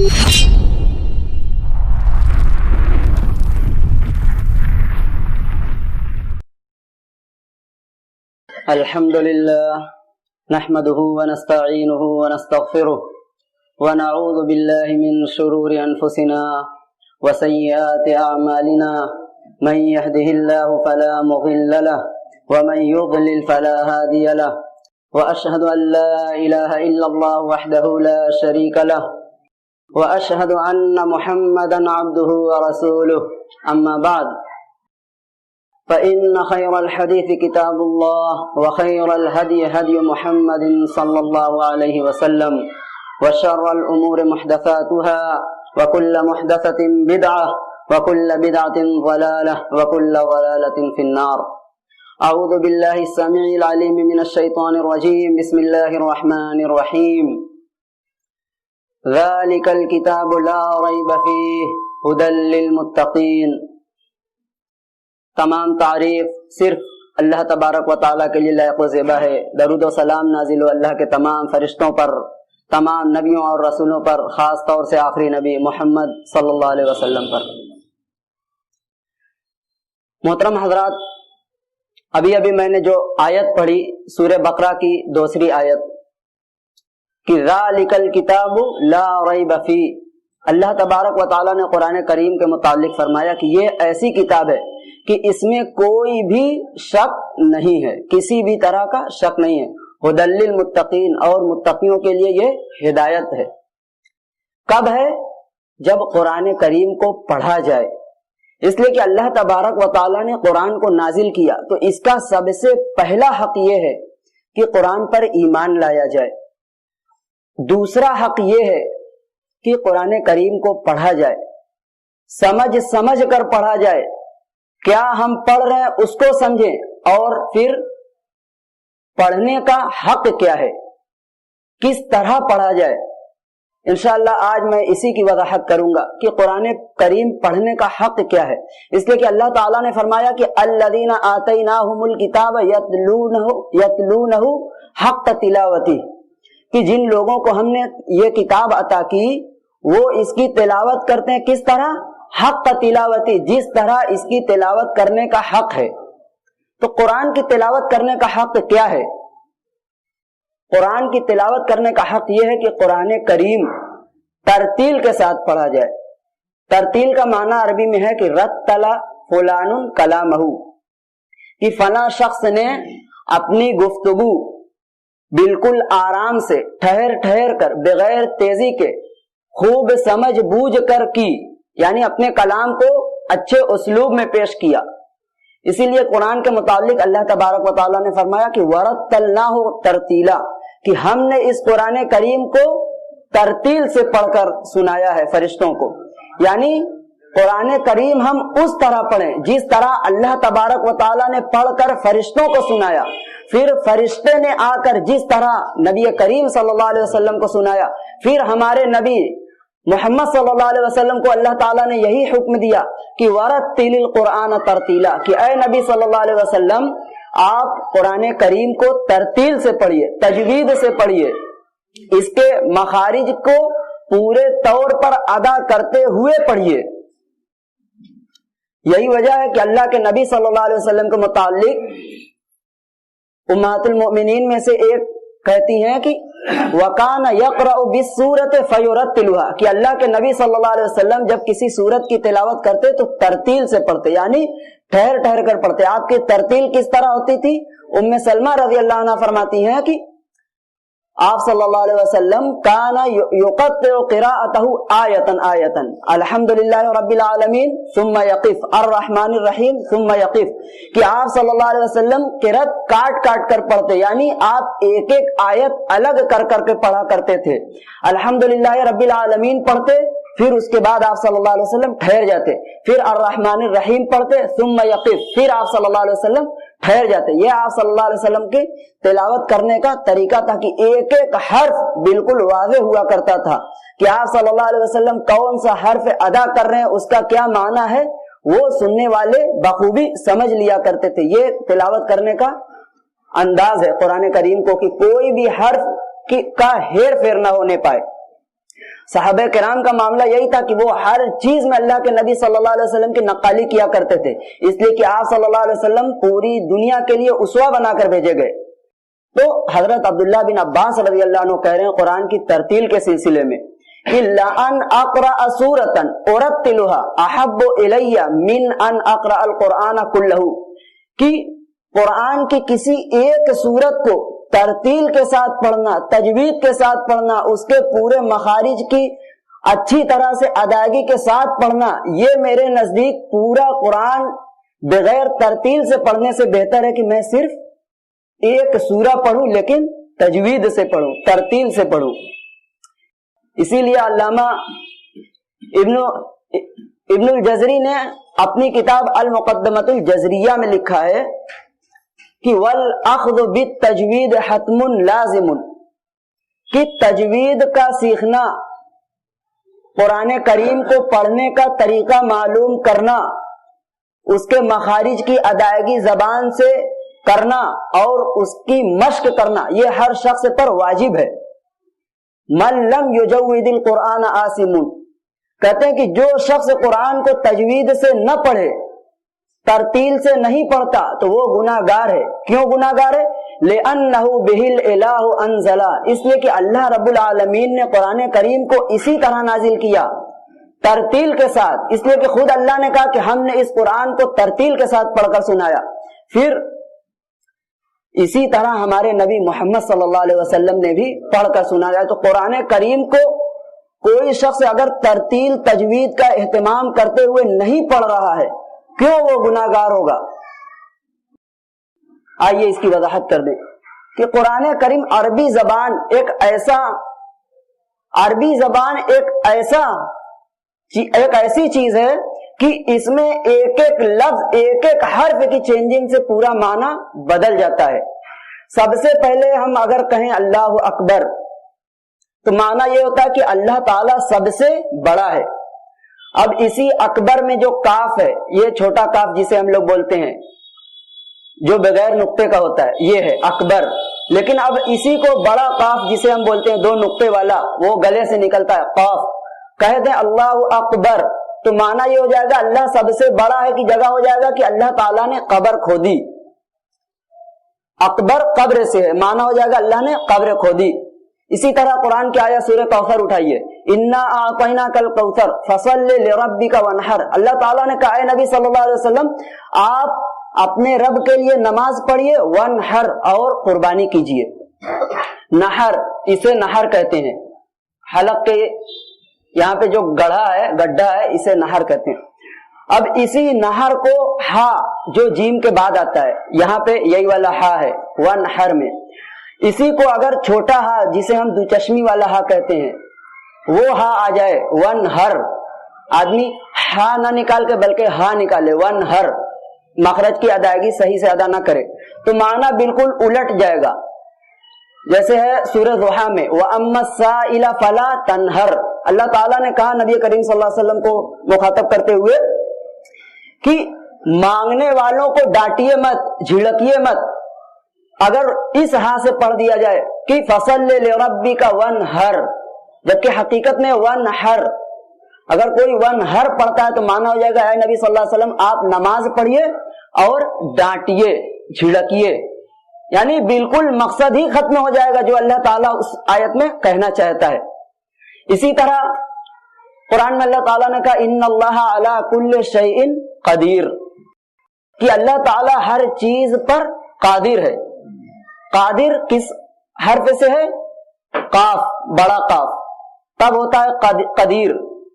الحمد لله نحمده ونستعينه ونستغفره ونعوذ بالله من شرور أنفسنا وسيئات أعمالنا من يهده الله فلا مضل له ومن يضلل فلا هادي له وأشهد أن لا إله إلا الله وحده لا شريك له وأشهد أن محمدا عبده ورسوله أما بعد فإن خير الحديث كتاب الله وخير الهدي هدي محمد صلى الله عليه وسلم وشر الأمور محدثاتها وكل محدثة بدعة وكل بدعة ضلالة وكل ضلالة في النار. أعوذ بالله السميع العليم من الشيطان الرجيم. بسم الله الرحمن الرحيم. ذلك الكتاب لا ريب فيه هدى للمتقين. تمام تعریف صرف اللہ تبارک و تعالیٰ کے لیے لائق و زیبا ہے. درود و سلام نازل ہو اللہ کے تمام فرشتوں پر، تمام نبیوں اور رسولوں پر، خاص طور سے آخری نبی محمد صلی اللہ علیہ وسلم پر. محترم حضرات، ابھی میں نے جو آیت پڑھی سورہ بقرہ کی دوسری آیت کہ ذالک الکتاب لا ریب فیہ، اللہ تبارک و تعالیٰ نے قرآن کریم کے متعلق فرمایا کہ یہ ایسی کتاب ہے کہ اس میں کوئی بھی شک نہیں ہے، کسی بھی طرح کا شک نہیں ہے. ھدی للمتقین، اور متقیوں کے لیے یہ ہدایت ہے. کب ہے؟ جب قرآن کریم کو پڑھا جائے. اس لیے کہ اللہ تبارک و تعالیٰ نے قرآن کو نازل کیا تو اس کا سب سے پہلا حق یہ ہے کہ قرآن پر ایمان لایا جائے. دوسرا حق یہ ہے کہ قرآن کریم کو پڑھا جائے، سمجھ کر پڑھا جائے. کیا ہم پڑھ رہے ہیں اس کو سمجھیں، اور پھر پڑھنے کا حق کیا ہے، کس طرح پڑھا جائے. انشاءاللہ آج میں اسی کی وضاحت کروں گا کہ قرآن کریم پڑھنے کا حق کیا ہے. اس لیے کہ اللہ تعالیٰ نے فرمایا کہ الذین آتیناہم الکتاب یتلونہ حق تلاوتہ، کہ جن لوگوں کو ہم نے یہ کتاب عطا کی وہ اس کی تلاوت کرتے ہیں. کس طرح؟ حق تلاوتی، جس طرح اس کی تلاوت کرنے کا حق ہے. تو قرآن کی تلاوت کرنے کا حق کیا ہے؟ قرآن کی تلاوت کرنے کا حق یہ ہے کہ قرآن کریم ترتیل کے ساتھ پڑھا جائے. ترتیل کا معنی عربی میں ہے کہ رتل فلان کلامہ، کہ فلاں شخص نے اپنی گفتگو بالکل آرام سے ٹھہر کر بغیر تیزی کے خوب سمجھ بوجھ کر کی، یعنی اپنے کلام کو اچھے اسلوب میں پیش کیا. اسی لیے قرآن کے متعلق اللہ تبارک و تعالیٰ نے فرمایا کہ وَرَتَّلْنَاهُ تَرْتِيلًا، کہ ہم نے اس قرآن کریم کو ترتیل سے پڑھ کر سنایا ہے فرشتوں کو. یعنی قرآن کریم ہم اس طرح پڑھیں جس طرح اللہ تبارک و تعالیٰ نے پڑھ کر فرشتوں کو سنایا، پھر فرشتے نے آ کر جس طرح نبی کریم صلی اللہ علیہ وسلم کو سنایا، پھر ہمارے نبی محمد صلی اللہ علیہ وسلم کو اللہ تعالیٰ نے یہی حکم دیا کہ وَرَتِّلِ الْقُرْآنَ تَرْتِيلًا، کہ اے نبی صلی اللہ علیہ وسلم آپ قرآن کریم کو ترتیل سے پڑھیے، تجوید سے پڑھیے، اس کے مخارج کو پورے طور پر ادا کرتے ہوئے پڑھیے. یہی وجہ ہے کہ اللہ کے نبی صلی اللہ علیہ وسلم کے متعلق امہات المؤمنین میں سے ایک کہتی ہیں کہ وَكَانَ يَقْرَأُ بِالسُّورَةِ فَيُرَتِّلُهَا، کہ اللہ کے نبی صلی اللہ علیہ وسلم جب کسی سورت کی تلاوت کرتے تو ترتیل سے پڑھتے، یعنی ٹھہر کر پڑھتے. آپ کی ترتیل کس طرح ہوتی تھی؟ ام سلمہ رضی اللہ عنہ فرماتی ہیں کہ آپ صلی اللہ علیہ وسلم کان یقطع قراءتہ آیتا الحمدللہ رب العالمین ثم یقف الرحمن الرحیم ثم یقف، کہ آپ صلی اللہ علیہ وسلم قرأت کاٹ کر پڑھتے، یعنی آپ ایک آیت الگ کر کے پڑھا کرتے تھے. الحمدللہ رب العالمین پڑھتے، پھر اس کے بعد آپ صلی اللہ علیہ وسلم ٹھہر جاتے، پھر الرحمن الرحیم پڑھتے، ثم یقف، پھر آپ صلی اللہ علیہ وسلم ٹھہر جاتے. یہ آپ صلی اللہ علیہ وسلم کی تلاوت کرنے کا طریقہ تھا کہ ایک حرف بالکل واضح ہوا کرتا تھا کہ آپ صلی اللہ علیہ وسلم کون سا حرف ادا کر رہے ہیں، اس کا کیا معنی ہے، وہ سننے والے بخوبی سمجھ لیا کرتے تھے. یہ تلاوت کرنے کا انداز ہے قرآن کریم کو کہ کوئی بھی حرف کا ہیر پھیر نہ ہونے پائے. صحابہ کرام کا معاملہ یہی تھا کہ وہ ہر چیز میں اللہ کے نبی صلی اللہ علیہ وسلم کی نقالی کیا کرتے تھے، اس لیے کہ آپ صلی اللہ علیہ وسلم پوری دنیا کے لیے اسوہ بنا کر بھیجے گئے۔ تو حضرت عبداللہ بن عباس رضی اللہ عنہ کہہ رہے ہیں قرآن کی ترتیل کے سلسلے میں الا ان اقرأ سورۃ ارتلها احب الی من ان اقرأ القرآن کلہ، کہ قرآن کی کسی ایک سورت کو ترتیل کے ساتھ پڑھنا، تجوید کے ساتھ پڑھنا، اس کے پورے مخارج کی اچھی طرح سے ادائیگی کے ساتھ پڑھنا، یہ میرے نزدیک پورا قرآن بغیر ترتیل سے پڑھنے سے بہتر ہے کہ میں صرف ایک سورہ پڑھوں لیکن تجوید سے پڑھوں، ترتیل سے پڑھوں۔ اسی لیے علامہ ابن الجزری نے اپنی کتاب المقدمۃ الجزریہ میں لکھا ہے کہ والأخذ بالتجوید حتم لازم، کہ تجوید کا سیکھنا، قرآن کریم کو پڑھنے کا طریقہ معلوم کرنا، اس کے مخارج کی ادائیگی زبان سے کرنا اور اس کی مشق کرنا، یہ ہر شخص پر واجب ہے۔ من لم یجود القرآن آثم، کہتے ہیں کہ جو شخص قرآن کو تجوید سے نہ پڑھے، ترتیل سے نہیں پڑھتا، تو وہ گناہگار ہے۔ کیوں گناہگار ہے؟ لِأَنَّهُ بِهِ الْإِلَٰهُ أَنزَلَ، اس لیے کہ اللہ رب العالمین نے قرآن کریم کو اسی طرح نازل کیا، ترتیل کے ساتھ، اس لیے کہ خود اللہ نے کہا کہ ہم نے اس قرآن کو ترتیل کے ساتھ پڑھ کر سنایا۔ پھر اسی طرح ہمارے نبی محمد صلی اللہ علیہ وسلم نے بھی پڑھ کر سنایا۔ تو قرآن کریم کو کوئی شخص اگر ترتیل تجوید کا اہتمام کرتے ہوئے نہیں پڑھ رہا ہے، کیوں وہ گناہگار ہوگا؟ آئیے اس کی وضاحت کر دیں کہ قرآن کریم عربی زبان ایک ایسی چیز ہے کہ اس میں ایک ایک لفظ، ایک ایک حرف کی چینجنگ سے پورا معنی بدل جاتا ہے۔ سب سے پہلے ہم اگر کہیں اللہ اکبر تو معنی یہ ہوتا ہے کہ اللہ تعالیٰ سب سے بڑا ہے۔ اب اسی اکبر میں جو کاف ہے، یہ چھوٹا کاف جسے ہم لوگ بولتے ہیں جو بغیر نقطے کا ہوتا ہے، یہ ہے اکبر، لیکن اب اسی کو بڑا کاف جسے ہم بولتے ہیں 2 نقطے والا، وہ گلے سے نکلتا ہے قاف، کہہ دیں اللہ اکبر تو معنی یہ ہو جائے گا اللہ سب سے بڑا ہے کی جگہ ہو جائے گا کہ اللہ تعالیٰ نے قبر کھودی۔ اکبر قبر سے ہے، معنی ہو جائے گا اللہ نے قبر کھودی۔ اسی طرح قرآن کی آیت سورہ کوثر اٹھائیے، انا اعطیناک الکوثر فصل لربک وانحر، اللہ تعالیٰ نے کہا اے نبی صلی اللہ علیہ وسلم آپ اپنے رب کے لیے نماز پڑھیے، وانحر اور قربانی کیجیے۔ نحر، اسے نحر کہتے ہیں، حلق کے یہاں پہ جو گڈھا ہے اسے نہر کہتے ہیں۔ اب اسی نہر کو ہا جو جیم کے بعد آتا ہے، یہاں پہ یہی والا ہا ہے ونہر میں، اسی کو اگر چھوٹا ہا جسے ہم دوچشمی والا ہا کہتے ہیں وہ ہا آ جائے ونہر، آدمی ہا نہ نکال کے بلکہ ہا نکالے ونہر، مخرج کی ادائیگی صحیح سے ادا نہ کرے تو معنی بالکل الٹ جائے گا۔ جیسے ہے سورہ ضحیٰ میں وَأَمَّا السَّائِلَ فَلَا تَنْهَرْ، اللہ تعالیٰ نے کہا نبی کریم صلی اللہ علیہ وسلم کو مخاطب کرتے ہوئے کہ مانگنے والوں کو ڈانٹیے مت، جھڑکیے مت۔ اگر اس ہاں سے پڑھ دیا جائے کہ فَصَلِّ لِرَبِّكَ وَانْحَرْ، جبکہ حقیقت میں ونحر، اگر کوئی ونحر پڑھتا ہے تو معنی ہو جائے گا اے نبی صلی اللہ علیہ وسلم آپ نماز پڑھیے اور ڈانٹیے، جھڑکیے، یعنی بالکل مقصد ہی ختم ہو جائے گا جو اللہ تعالیٰ اس آیت میں کہنا چاہتا ہے۔ اسی طرح قرآن میں اللہ تعالیٰ نے کہا ان اللہ علی کل شیء قدیر، کہ اللہ تعالیٰ ہر چیز پر قادر ہے۔ قادر کس حرف سے ہے؟ قاف، بڑا قاف، تب ہوتا ہے قدیر،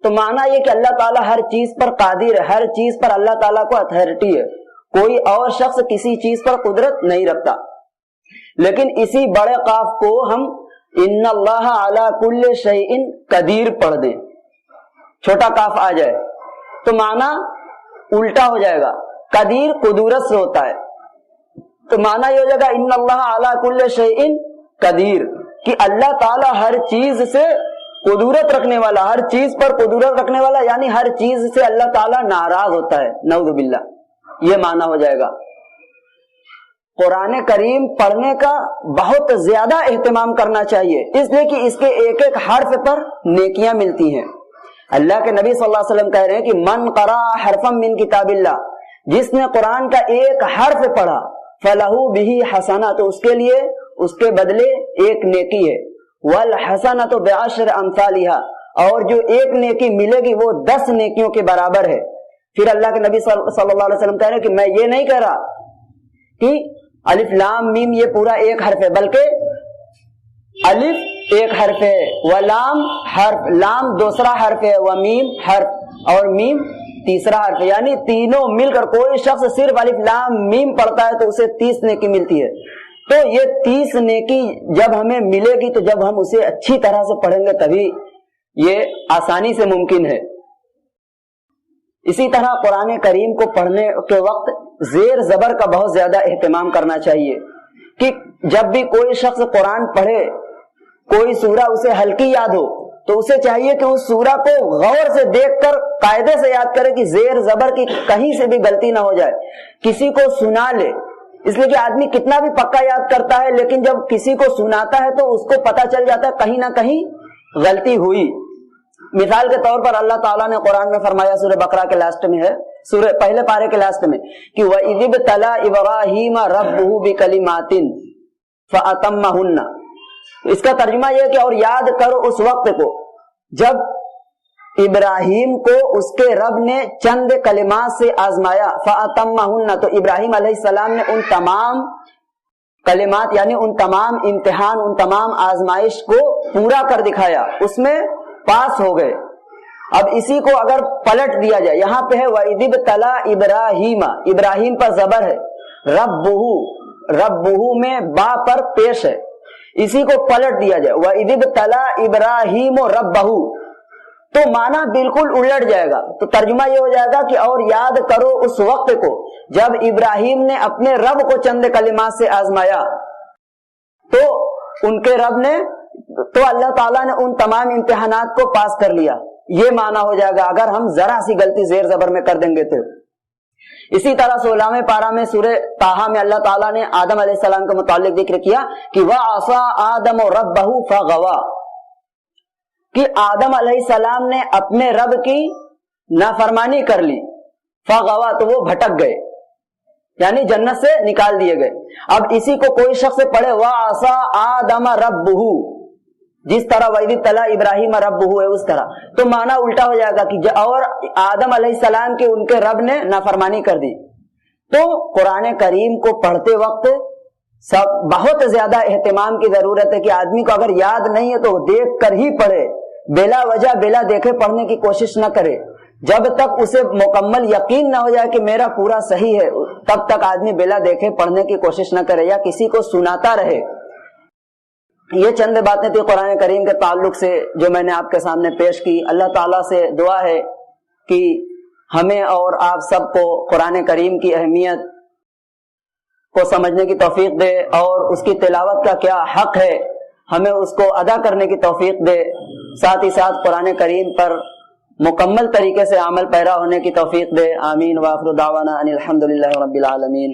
تو معنی یہ کہ اللہ تعالیٰ ہر چیز پر قادر ہے، ہر چیز پر اللہ تعالیٰ کو اتھارٹی ہے، کوئی اور شخص کسی چیز پر قدرت نہیں رکھتا۔ لیکن اسی بڑے قاف کو ہم ان اللہ علی کل شیء قدیر پڑھ دیں، چھوٹا کاف آ جائے تو معنی الٹا ہو جائے گا، قدیر قدرت سے ہوتا ہے، تو معنی یہ ہو جائے گا ان اللہ علی کل شیء قدیر، کہ اللہ تعالیٰ ہر چیز سے قدرت رکھنے والا، ہر چیز پر قدرت رکھنے والا، یعنی ہر چیز سے اللہ تعالیٰ ناراض ہوتا ہے، نعوذ باللہ، یہ معنی ہو جائے گا۔ قرآن کریم پڑھنے کا بہت زیادہ اہتمام کرنا چاہیے، اس لیے کہ اس کے ایک ایک حرف پر نیکیاں ملتی ہیں۔ اللہ کے نبی صلی اللہ علیہ وسلم کہہ رہے ہیں کہ من قرأ حرفا من کتاب اللہ، جس نے قرآن کا ایک حرف پڑھا فلہ بہ حسنہ، تو اس کے لیے اس کے بدلے ایک نیکی ہے، والحسنۃ بعشر امثالها، اور جو ایک نیکی ملے گی وہ 10 نیکیوں کے برابر ہے۔ پھر اللہ کے نبی صلی اللہ علیہ وسلم کہہ رہے ہیں کہ میں یہ نہیں کہہ رہا کہ الف لام میم یہ پورا ایک حرف ہے، بلکہ الف ایک حرف ہے، ولام حرف، لام دوسرا حرف ہے، ومیم حرف، اور میم تیسرا حرف ہے، یعنی تینوں مل کر کوئی شخص صرف الف لام میم پڑھتا ہے تو اسے 30 نیکی ملتی ہے۔ تو یہ 30 نیکی جب ہمیں ملے گی تو جب ہم اسے اچھی طرح سے پڑھیں گے تبھی یہ آسانی سے ممکن ہے۔ اسی طرح قرآن کریم کو پڑھنے کے وقت زیر زبر کا بہت زیادہ اہتمام کرنا چاہیے کہ جب بھی کوئی شخص قرآن پڑھے، کوئی سورہ اسے ہلکی یاد ہو تو اسے چاہیے کہ اس سورہ کو غور سے دیکھ کر قاعدے سے یاد کرے کہ زیر زبر کی کہیں سے بھی غلطی نہ ہو جائے، کسی کو سنا لے، اس لیے کہ آدمی کتنا بھی پکا یاد کرتا ہے لیکن جب کسی کو سناتا ہے تو اس کو پتہ چل جاتا ہے کہیں نہ کہیں غلطی ہوئی۔ مثال کے طور پر اللہ تعالیٰ نے قرآن میں فرمایا، سورہ بقرہ کے لاسٹ میں ہے، سورہ پہلے پارے کے لاسٹ میں، کہ وَإِذِ ابْتَلَىٰ إِبْرَاہِیمَ رَبُّهُ بِکَلِمَاتٍ فَأَتَمَّهُنَّ، اس کا ترجمہ یہ ہے کہ اور یاد کرو اس وقت کو جب ابراہیم کو اس کے رب نے چند کلمات سے آزمایا، فَأَتَمَّهُنَّ، تو ابراہیم علیہ السلام نے ان تمام کلمات یعنی ان تمام امتحان، ان تمام آزمائش کو پورا کر دکھایا، اس میں پاس ہو گئے۔ اب اسی کو اگر پلٹ دیا جائے، یہاں پہ ہے وَإِذِ ابْتَلَىٰ إِبْرَاهِیمَ، ابراہیم پر زبر ہے، ربہ میں با پر پیش ہے، اسی کو پلٹ دیا جائے وَإِذِ ابْتَلَىٰ إِبْرَاهِیمُ رَبَّهُ، تو معنی بالکل الٹ جائے گا۔ تو ترجمہ یہ ہو جائے گا کہ اور یاد کرو اس وقت کو جب ابراہیم نے اپنے رب کو چند کلمات سے آزمایا تو ان کے رب نے، تو اللہ تعالیٰ نے ان تمام امتحانات کو پاس کر لیا، یہ معنی ہو جائے گا اگر ہم ذرا سی غلطی زیر زبر میں کر دیں گے تو۔ اسی طرح 16ویں پارہ میں سورہ طٰہٰ میں اللہ تعالیٰ نے آدم علیہ السلام کے متعلق ذکر کیا کہ وَعَصَىٰ آدَمُ رَبَّهُ فَغَوَىٰ، کہ آدم علیہ السلام نے اپنے رب کی نافرمانی کر لی، فَغَوَىٰ، تو وہ بھٹک گئے، یعنی جنت سے نکال دیے گئے۔ اب اسی کو کوئی شخص پڑھے وَعَصَىٰ آدَمَ رَبُّهُ، جس طرح وَإِذِ ابْتَلَىٰ إِبْرَاہِیمَ رَبُّهُ ہے اس طرح، تو معنی الٹا ہو جائے گا کہ اور آدم علیہ السلام کے ان کے رب نے نافرمانی کر دی۔ تو قرآن کریم کو پڑھتے وقت بہت زیادہ اہتمام کی ضرورت ہے کہ آدمی کو اگر یاد نہیں ہے تو دیکھ کر ہی پڑھے، بلا وجہ بلا دیکھے پڑھنے کی کوشش نہ کرے، جب تک اسے مکمل یقین نہ ہو جائے کہ میرا پورا صحیح ہے تب تک آدمی بلا دیکھے پڑھنے کی کوشش نہ کرے یا کسی کو سناتا رہے۔ یہ چند باتیں تھی قرآن کریم کے تعلق سے جو میں نے آپ کے سامنے پیش کی۔ اللہ تعالیٰ سے دعا ہے کہ ہمیں اور آپ سب کو قرآن کریم کی اہمیت کو سمجھنے کی توفیق دے اور اس کی تلاوت کا کیا حق ہے ہمیں اس کو ادا کرنے کی توفیق دے، ساتھ ہی ساتھ قرآن کریم پر مکمل طریقے سے عمل پیرا ہونے کی توفیق دے۔ آمین۔ وآخر دعوانا ان الحمد للہ رب العالمین۔